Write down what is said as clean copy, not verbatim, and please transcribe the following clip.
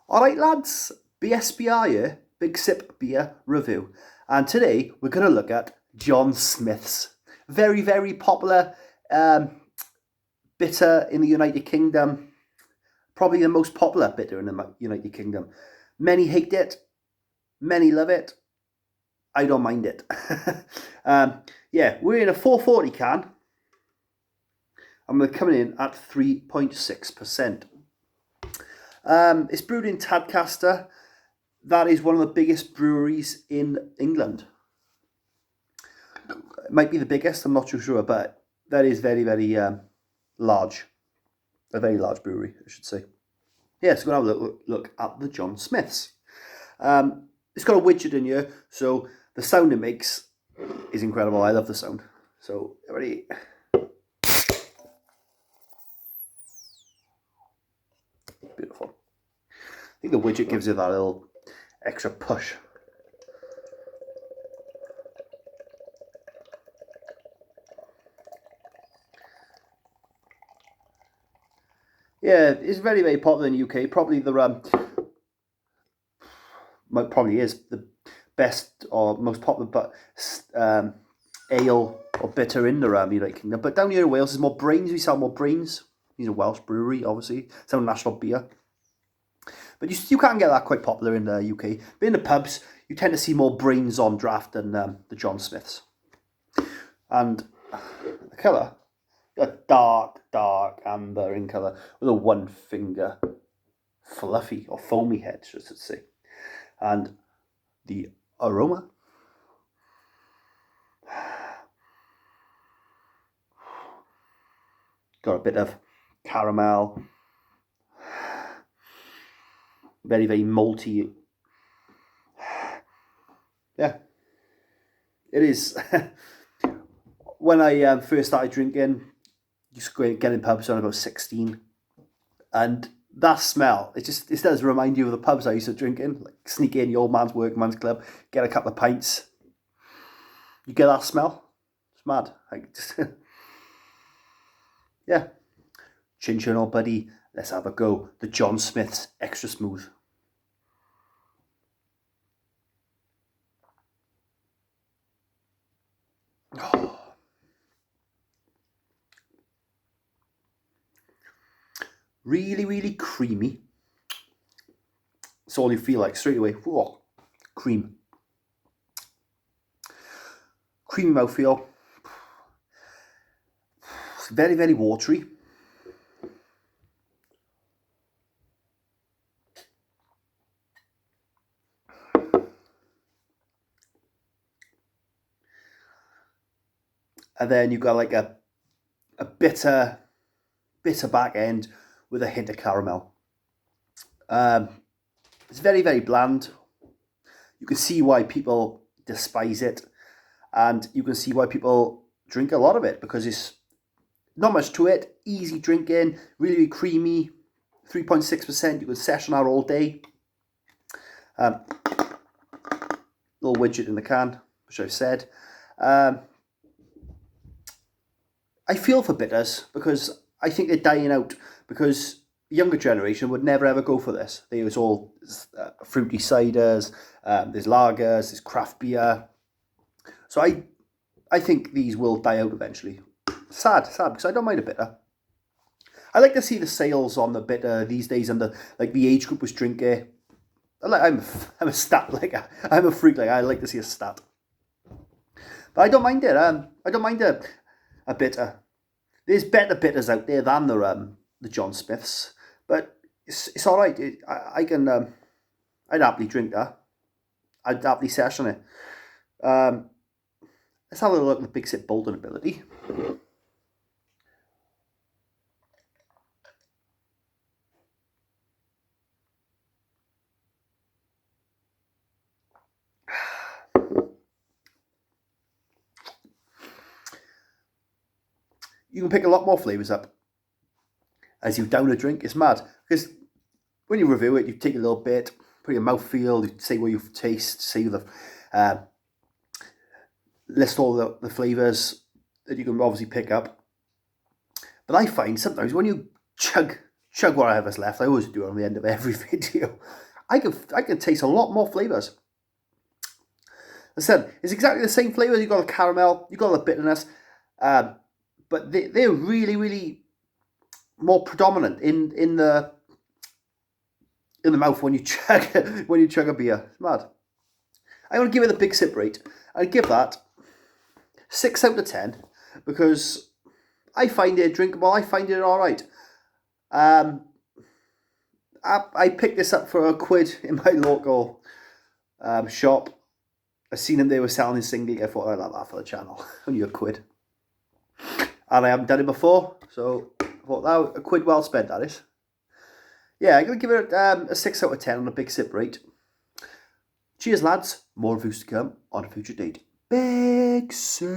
Alright lads, BSBR here, Big Sip Beer Review. And today we're going to look at John Smith's. Very, very popular bitter in the United Kingdom. Probably the most popular bitter in the United Kingdom. Many hate it, many love it. I don't mind it. Yeah, we're in a 440 can. And we're coming in at 3.6%. It's brewed in Tadcaster. That is one of the biggest breweries in England. It might be the biggest, I'm not too sure, but that is very, very large. A very large brewery, I should say. Yeah, so we're going to have a look at the John Smith's. It's got a widget in here, so the sound it makes is incredible. I love the sound. So, ready? Beautiful. I think the widget gives you that little extra push. Yeah, it's very, very popular in the UK. Probably probably is the best or most popular, but ale or bitter in the United Kingdom. But down here in Wales, there's more Brains. We sell more Brains. These are Welsh brewery, obviously. It's our national beer. But you can't get that quite popular in the UK. But in the pubs, you tend to see more Brains on draft than the John Smith's. And the colour, a dark amber in colour with a one finger fluffy or foamy head, should I say. And the aroma. Got a bit of caramel. Very, very malty. Yeah. It is. When I first started drinking, used to get in pubs when I was about 16. And that smell, it does remind you of the pubs I used to drink in. Like sneak in the old man's workman's club, get a couple of pints. You get that smell? It's mad. Yeah. Chin chin old buddy, let's have a go. The John Smith's Extra Smooth. Oh. Really, really creamy. That's all you feel like straight away. Whoa, cream. Creamy mouthfeel. It's very, very watery. And then you've got like a bitter back end with a hint of caramel. It's very, very bland. You can see why people despise it, and you can see why people drink a lot of it, because it's not much to it. Easy drinking, really, really creamy. 3.6%. You can session out all day. Little widget in the can, which I've said. I feel for bitters because I think they're dying out, because the younger generation would never ever go for this. They was all fruity ciders, there's lagers, there's craft beer. So I think these will die out eventually. Sad, because I don't mind a bitter. I like to see the sales on the bitter these days, and the age group was drinking. I'm a stat, I'm a freak. I like to see a stat. But I don't mind it. I don't mind a bitter. There's better bitters out there than the John Smith's, but it's all right. I'd happily drink that. I'd happily session it. Let's have a look at the Big Sip Bolton ability. You can pick a lot more flavours up as you down a drink. It's mad, because when you review it, you take a little bit, put your mouth feel, you say what you taste, say the list all the flavours that you can obviously pick up. But I find sometimes when you chug chug whatever's left. I always do it on the end of every video. I can taste a lot more flavours. As I said, it's exactly the same flavours. You've got the caramel, you've got the bitterness, but they're really, really more predominant in the mouth when you chug a beer. It's mad. I'm going to give it a big sip rate. I'd give that 6 out of 10 because I find it drinkable. I find it all right. I picked this up for £1 in my local shop. I seen them, they were selling in singly. I thought I'd have that for the channel. Only £1. And I haven't done it before, so I thought that £1 well spent, that is. Yeah, I'm going to give it a 6 out of 10 on a big sip rate. Cheers, lads. More reviews to come on a future date. Big sip.